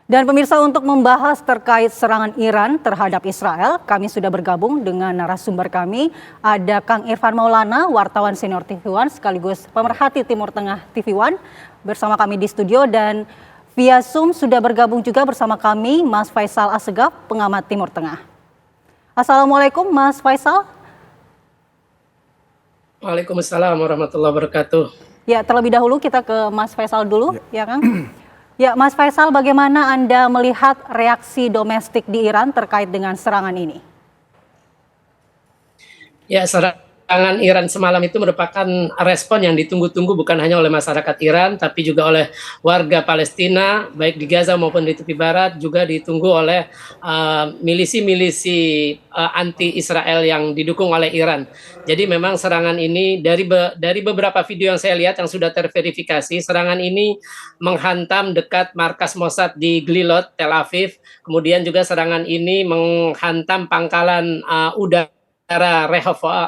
Dan pemirsa, untuk membahas terkait serangan Iran terhadap Israel, kami sudah bergabung dengan narasumber kami. Ada Kang Irfan Maulana, wartawan senior TV One sekaligus pemerhati Timur Tengah TV One bersama kami di studio, dan via Zoom sudah bergabung juga bersama kami Mas Faisal Assegaf, pengamat Timur Tengah. Assalamualaikum Mas Faisal. Waalaikumsalam warahmatullahi wabarakatuh. Ya, terlebih dahulu kita ke Mas Faisal dulu, ya Kang. Ya, Mas Faisal, bagaimana Anda melihat reaksi domestik di Iran terkait dengan serangan ini? Ya, serangan Iran semalam itu merupakan respon yang ditunggu-tunggu bukan hanya oleh masyarakat Iran, tapi juga oleh warga Palestina, baik di Gaza maupun di tepi barat, juga ditunggu oleh milisi-milisi anti-Israel yang didukung oleh Iran. Jadi memang serangan ini dari beberapa video yang saya lihat yang sudah terverifikasi, serangan ini menghantam dekat markas Mossad di Glilot, Tel Aviv. Kemudian juga serangan ini menghantam pangkalan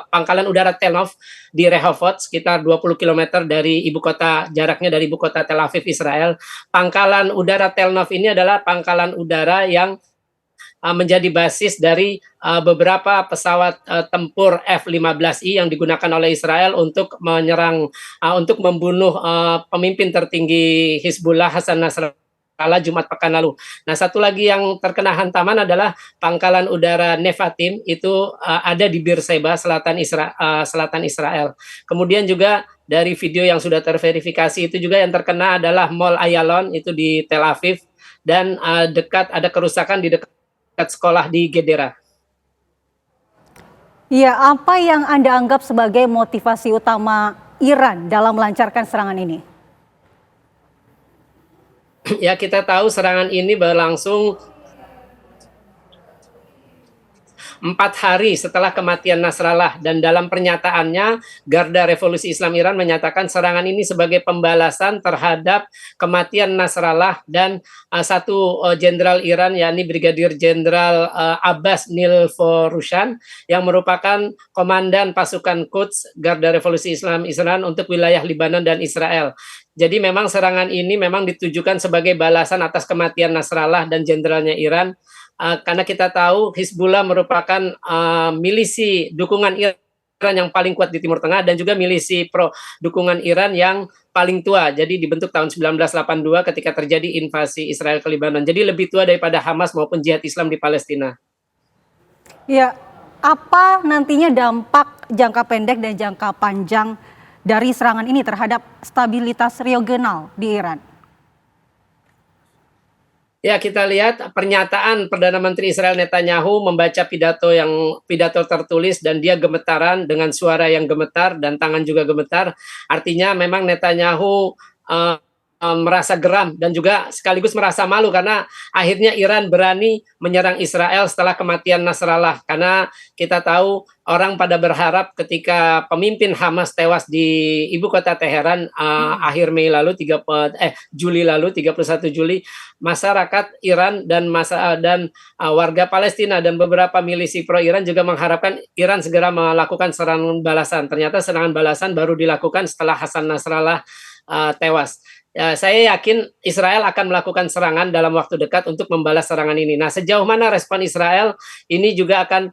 pangkalan udara Telnov di Rehovot, sekitar 20 km dari ibu kota, jaraknya dari ibu kota Tel Aviv, Israel. Pangkalan udara Telnov ini adalah pangkalan udara yang menjadi basis dari beberapa pesawat tempur F-15I yang digunakan oleh Israel untuk menyerang, untuk membunuh pemimpin tertinggi Hizbullah Hasan Nasrallah Jumat pekan lalu. Nah, satu lagi yang terkena hantaman adalah pangkalan udara Nevatim, itu ada di Beersheba, selatan Israel. Kemudian juga dari video yang sudah terverifikasi itu juga yang terkena adalah Mall Ayalon, itu di Tel Aviv, dan ada kerusakan di dekat sekolah di Gedera. Ya, apa yang Anda anggap sebagai motivasi utama Iran dalam melancarkan serangan ini? Ya, kita tahu serangan ini berlangsung 4 hari setelah kematian Nasrallah, dan dalam pernyataannya Garda Revolusi Islam Iran menyatakan serangan ini sebagai pembalasan terhadap kematian Nasrallah dan satu jenderal Iran, yakni Brigadir Jenderal Abbas Nilforushan, yang merupakan komandan pasukan Quds Garda Revolusi Islam Iran untuk wilayah Lebanon dan Israel. Jadi memang serangan ini memang ditujukan sebagai balasan atas kematian Nasrallah dan jenderalnya Iran. Karena kita tahu Hizbullah merupakan milisi dukungan Iran yang paling kuat di Timur Tengah, dan juga milisi pro dukungan Iran yang paling tua. Jadi dibentuk tahun 1982 ketika terjadi invasi Israel ke Lebanon. Jadi lebih tua daripada Hamas maupun Jihad Islam di Palestina. Ya, apa nantinya dampak jangka pendek dan jangka panjang dari serangan ini terhadap stabilitas regional di Iran? Ya, kita lihat pernyataan Perdana Menteri Israel Netanyahu membaca pidato tertulis, dan dia gemetaran dengan suara yang gemetar dan tangan juga gemetar. Artinya memang Netanyahu merasa geram dan juga sekaligus merasa malu karena akhirnya Iran berani menyerang Israel setelah kematian Nasrallah. Karena kita tahu orang pada berharap ketika pemimpin Hamas tewas di ibu kota Teheran akhir Mei lalu, Juli lalu, 31 Juli, masyarakat Iran dan warga Palestina dan beberapa milisi pro Iran juga mengharapkan Iran segera melakukan serangan balasan. Ternyata serangan balasan baru dilakukan setelah Hasan Nasrallah tewas. Saya yakin Israel akan melakukan serangan dalam waktu dekat untuk membalas serangan ini. Nah, sejauh mana respon Israel ini juga akan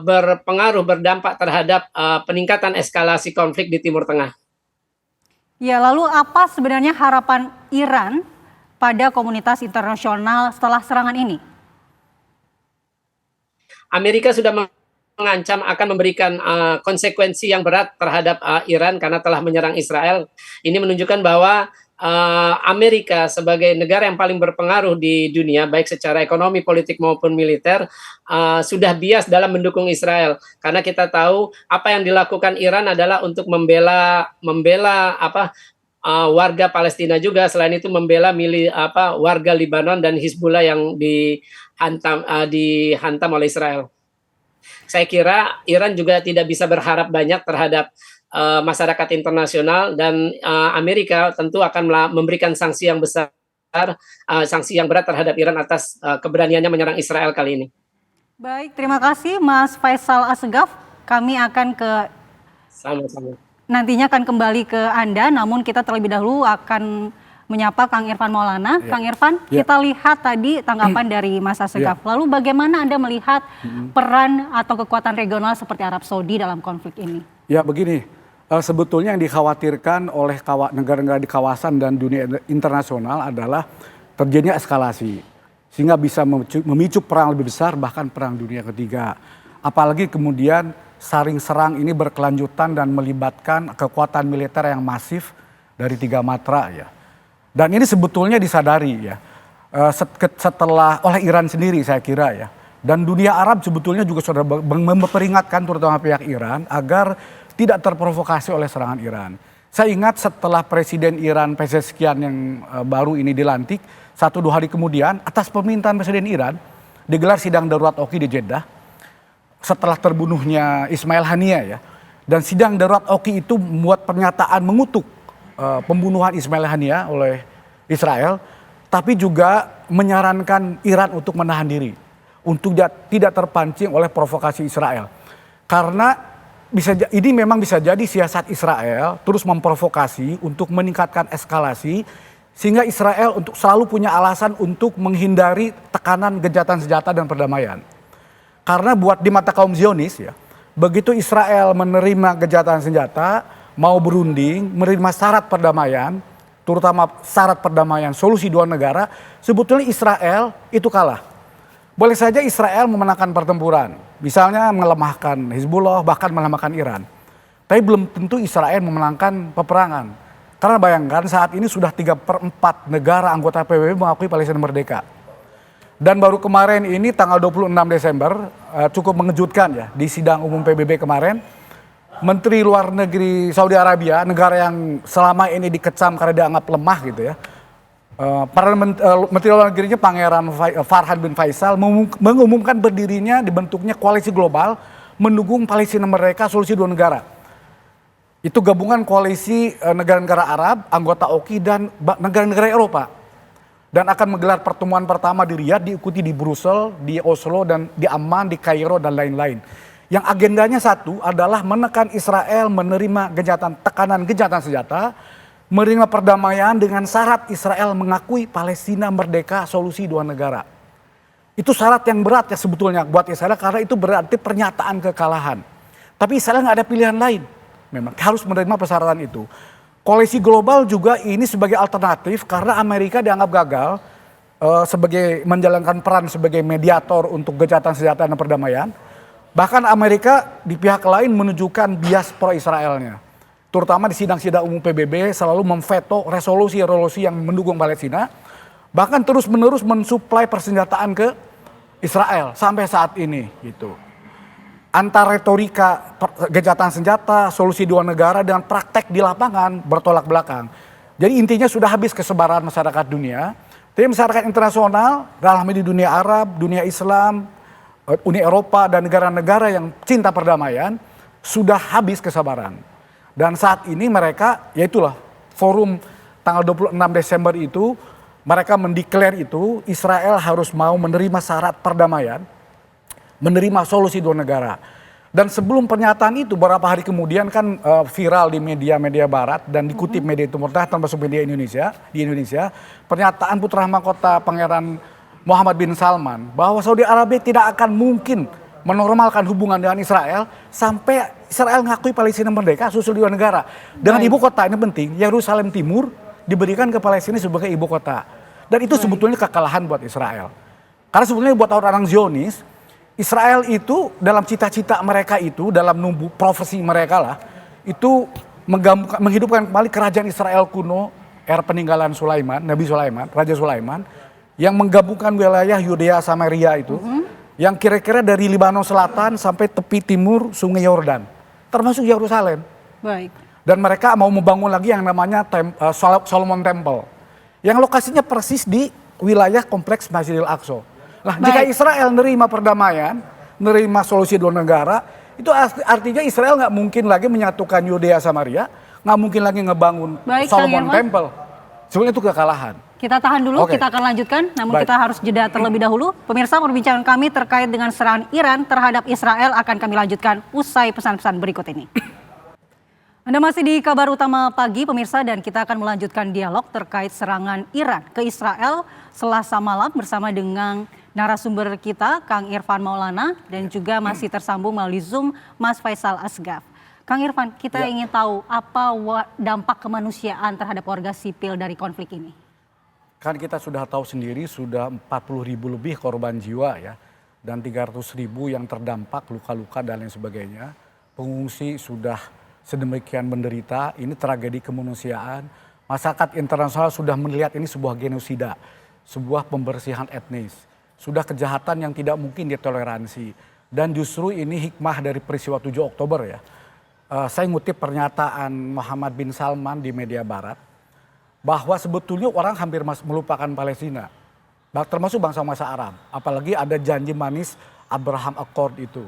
berpengaruh, berdampak terhadap peningkatan eskalasi konflik di Timur Tengah. Ya, lalu apa sebenarnya harapan Iran pada komunitas internasional setelah serangan ini? Amerika sudah mengancam akan memberikan konsekuensi yang berat terhadap Iran karena telah menyerang Israel. Ini menunjukkan bahwa Amerika sebagai negara yang paling berpengaruh di dunia, baik secara ekonomi, politik maupun militer, sudah bias dalam mendukung Israel. Karena kita tahu apa yang dilakukan Iran adalah untuk membela warga Palestina juga. Selain itu membela warga Lebanon dan Hizbullah yang dihantam oleh Israel. Saya kira Iran juga tidak bisa berharap banyak terhadap masyarakat internasional, dan Amerika tentu akan memberikan sanksi yang besar, sanksi yang berat terhadap Iran atas keberaniannya menyerang Israel kali ini. Baik, terima kasih Mas Faisal Assegaf. Kami akan Sama-sama. nantinya akan kembali ke Anda, namun kita terlebih dahulu akan menyapa Kang Irfan Maulana. Ya. Kang Irfan, kita lihat tadi tanggapan dari Mas Asegaf. Lalu bagaimana Anda melihat peran atau kekuatan regional seperti Arab Saudi dalam konflik ini? Ya begini, sebetulnya yang dikhawatirkan oleh negara-negara di kawasan dan dunia internasional adalah terjadinya eskalasi. Sehingga bisa memicu perang lebih besar, bahkan perang dunia ketiga. Apalagi kemudian saling serang ini berkelanjutan dan melibatkan kekuatan militer yang masif dari 3 matra ya. Dan ini sebetulnya disadari ya, setelah oleh Iran sendiri saya kira ya. Dan dunia Arab sebetulnya juga sudah memperingatkan terutama pihak Iran agar tidak terprovokasi oleh serangan Iran. Saya ingat setelah Presiden Iran Pezeshkian yang baru ini dilantik, 1-2 hari kemudian atas permintaan Presiden Iran digelar sidang darurat OKI di Jeddah setelah terbunuhnya Ismail Haniyeh ya. Dan sidang darurat OKI itu membuat pernyataan mengutuk pembunuhan Ismail Haniyeh oleh Israel, tapi juga menyarankan Iran untuk menahan diri, untuk tidak terpancing oleh provokasi Israel. Karena ini memang bisa jadi siasat Israel terus memprovokasi untuk meningkatkan eskalasi, sehingga Israel untuk selalu punya alasan untuk menghindari tekanan gencatan senjata dan perdamaian. Karena buat di mata kaum Zionis ya, begitu Israel menerima gencatan senjata, mau berunding, menerima syarat perdamaian, terutama syarat perdamaian solusi 2 negara, sebetulnya Israel itu kalah. Boleh saja Israel memenangkan pertempuran, misalnya melemahkan Hizbullah, bahkan melemahkan Iran. Tapi belum tentu Israel memenangkan peperangan. Karena bayangkan saat ini sudah 3/4 negara anggota PBB mengakui Palestina merdeka. Dan baru kemarin ini tanggal 26 Desember cukup mengejutkan ya, di sidang umum PBB kemarin, Menteri Luar Negeri Saudi Arabia, negara yang selama ini dikecam karena dianggap lemah gitu ya. Menteri Luar Negerinya Pangeran Farhan bin Faisal mengumumkan berdirinya dibentuknya koalisi global mendukung Palestina merdeka solusi 2 negara. Itu gabungan koalisi negara-negara Arab, anggota OKI dan negara-negara Eropa. Dan akan menggelar pertemuan pertama di Riyadh, diikuti di Brussels, di Oslo, dan di Amman, di Kairo, dan lain-lain. Yang agendanya satu adalah menekan Israel menerima tekanan gencatan senjata, menerima perdamaian dengan syarat Israel mengakui Palestina merdeka solusi 2 negara. Itu syarat yang berat ya sebetulnya buat Israel, karena itu berarti pernyataan kekalahan. Tapi Israel nggak ada pilihan lain, memang harus menerima persyaratan itu. Koalisi global juga ini sebagai alternatif karena Amerika dianggap gagal sebagai menjalankan peran sebagai mediator untuk gencatan senjata dan perdamaian. Bahkan Amerika di pihak lain menunjukkan bias pro-Israelnya. Terutama di sidang-sidang umum PBB selalu memveto resolusi-resolusi yang mendukung Palestina. Bahkan terus-menerus mensuplai persenjataan ke Israel sampai saat ini gitu. Antara retorika gencatan senjata, solusi 2 negara dengan praktek di lapangan bertolak belakang. Jadi intinya sudah habis kesebaran masyarakat dunia. Tapi masyarakat internasional, dalam di dunia Arab, dunia Islam, Uni Eropa dan negara-negara yang cinta perdamaian sudah habis kesabaran. Dan saat ini mereka, yaitulah forum tanggal 26 Desember itu, mereka mendeklar itu Israel harus mau menerima syarat perdamaian, menerima solusi 2 negara. Dan sebelum pernyataan itu beberapa hari kemudian kan viral di media-media barat dan dikutip media Timur Tengah termasuk media di Indonesia, pernyataan putra mahkota Pangeran Muhammad bin Salman bahwa Saudi Arabia tidak akan mungkin menormalkan hubungan dengan Israel sampai Israel mengakui Palestina merdeka susul 2 negara. Dengan ibu kota ini penting, Yerusalem Timur diberikan ke Palestina sebagai ibu kota. Dan itu sebetulnya kekalahan buat Israel. Karena sebetulnya buat orang-orang Zionis, Israel itu dalam cita-cita mereka itu, dalam numbuh profesi mereka lah, itu menghidupkan kembali kerajaan Israel kuno, era peninggalan Sulaiman, Nabi Sulaiman, Raja Sulaiman, yang menggabungkan wilayah Yudea Samaria itu, yang kira-kira dari Libanon Selatan sampai tepi timur Sungai Yordan, termasuk Yerusalem. Baik. Dan mereka mau membangun lagi yang namanya Solomon Temple, yang lokasinya persis di wilayah kompleks Masjidil Aqsa. Nah, jika Israel nerima perdamaian, nerima solusi 2 negara, itu artinya Israel nggak mungkin lagi menyatukan Yudea Samaria, nggak mungkin lagi ngebangun Solomon Temple. Sebenarnya itu kekalahan. Kita tahan dulu, kita akan lanjutkan. Namun kita harus jeda terlebih dahulu. Pemirsa, perbincangan kami terkait dengan serangan Iran terhadap Israel akan kami lanjutkan usai pesan-pesan berikut ini. Anda masih di kabar utama pagi pemirsa dan kita akan melanjutkan dialog terkait serangan Iran ke Israel Selasa malam bersama dengan narasumber kita Kang Irfan Maulana dan juga masih tersambung melalui Zoom Mas Faisal Asgaf. Kang Irfan, kita ingin tahu apa dampak kemanusiaan terhadap warga sipil dari konflik ini? Kan kita sudah tahu sendiri sudah 40.000 lebih korban jiwa ya. Dan 300.000 yang terdampak luka-luka dan lain sebagainya. Pengungsi sudah sedemikian menderita, ini tragedi kemanusiaan. Masyarakat internasional sudah melihat ini sebuah genosida, sebuah pembersihan etnis. Sudah kejahatan yang tidak mungkin ditoleransi. Dan justru ini hikmah dari peristiwa 7 Oktober ya. Saya ngutip pernyataan Muhammad bin Salman di media barat, bahwa sebetulnya orang hampir melupakan Palestina, termasuk bangsa-bangsa Arab. Apalagi ada janji manis Abraham Accord itu,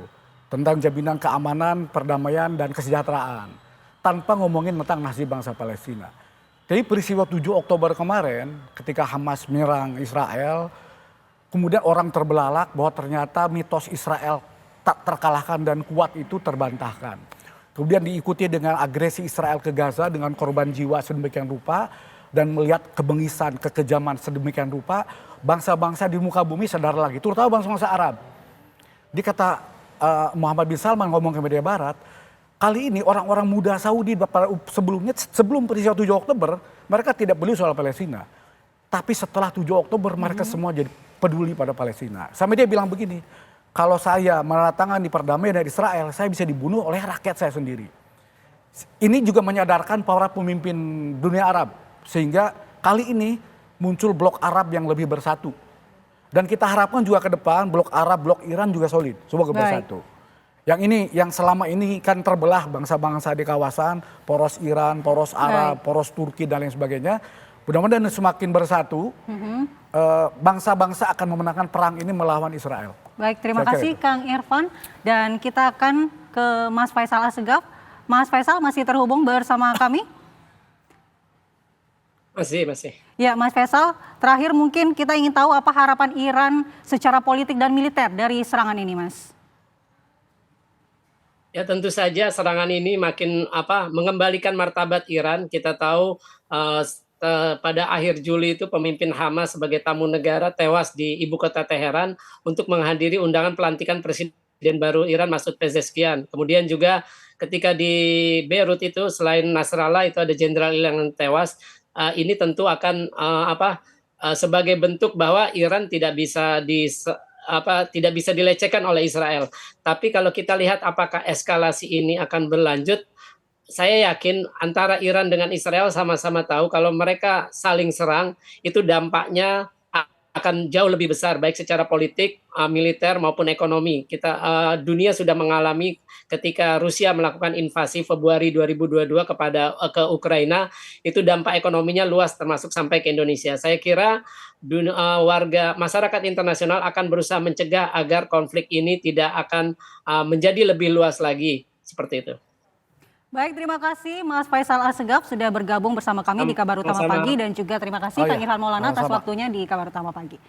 tentang jaminan keamanan, perdamaian, dan kesejahteraan. Tanpa ngomongin tentang nasib bangsa Palestina. Jadi peristiwa 7 Oktober kemarin ketika Hamas menyerang Israel, kemudian orang terbelalak bahwa ternyata mitos Israel tak terkalahkan dan kuat itu terbantahkan. Kemudian diikuti dengan agresi Israel ke Gaza dengan korban jiwa sedemikian rupa dan melihat kebengisan, kekejaman sedemikian rupa, bangsa-bangsa di muka bumi sadar lagi, terutama bangsa-bangsa Arab. Dikata Muhammad bin Salman ngomong ke media barat, kali ini orang-orang muda Saudi sebelumnya, sebelum peristiwa 7 Oktober, mereka tidak peduli soal Palestina. Tapi setelah 7 Oktober mereka semua jadi peduli pada Palestina. Sampai dia bilang begini, kalau saya menandatangani perdamaian dari Israel, saya bisa dibunuh oleh rakyat saya sendiri. Ini juga menyadarkan para pemimpin dunia Arab. Sehingga kali ini muncul blok Arab yang lebih bersatu. Dan kita harapkan juga ke depan blok Arab, blok Iran juga solid, semua bersatu. Yang ini, yang selama ini kan terbelah bangsa-bangsa di kawasan, poros Iran, poros Arab, poros Turki dan lain sebagainya. Mudah-mudahan semakin bersatu, bangsa-bangsa akan memenangkan perang ini melawan Israel. Baik, terima kasih Kang Irfan. Dan kita akan ke Mas Faisal Asgaf. Mas Faisal masih terhubung bersama kami? Masih. Ya, Mas Faisal, terakhir mungkin kita ingin tahu apa harapan Iran secara politik dan militer dari serangan ini, Mas? Ya tentu saja serangan ini makin mengembalikan martabat Iran. Kita tahu pada akhir Juli itu pemimpin Hamas sebagai tamu negara tewas di ibu kota Teheran untuk menghadiri undangan pelantikan Presiden baru Iran Masoud Pezeshkian. Kemudian juga ketika di Beirut itu selain Nasrallah itu ada jenderal yang tewas. Ini tentu akan sebagai bentuk bahwa Iran tidak bisa dilecehkan oleh Israel. Tapi kalau kita lihat apakah eskalasi ini akan berlanjut, saya yakin antara Iran dengan Israel sama-sama tahu kalau mereka saling serang itu dampaknya akan jauh lebih besar baik secara politik, militer maupun ekonomi. Dunia sudah mengalami ketika Rusia melakukan invasi Februari 2022 ke Ukraina, itu dampak ekonominya luas termasuk sampai ke Indonesia. Saya kira warga masyarakat internasional akan berusaha mencegah agar konflik ini tidak akan menjadi lebih luas lagi seperti itu. Baik, terima kasih Mas Faisal Asgaf sudah bergabung bersama kami di Kabar Utama Pagi dan juga terima kasih Kang Irfan Maulana atas waktunya di Kabar Utama Pagi.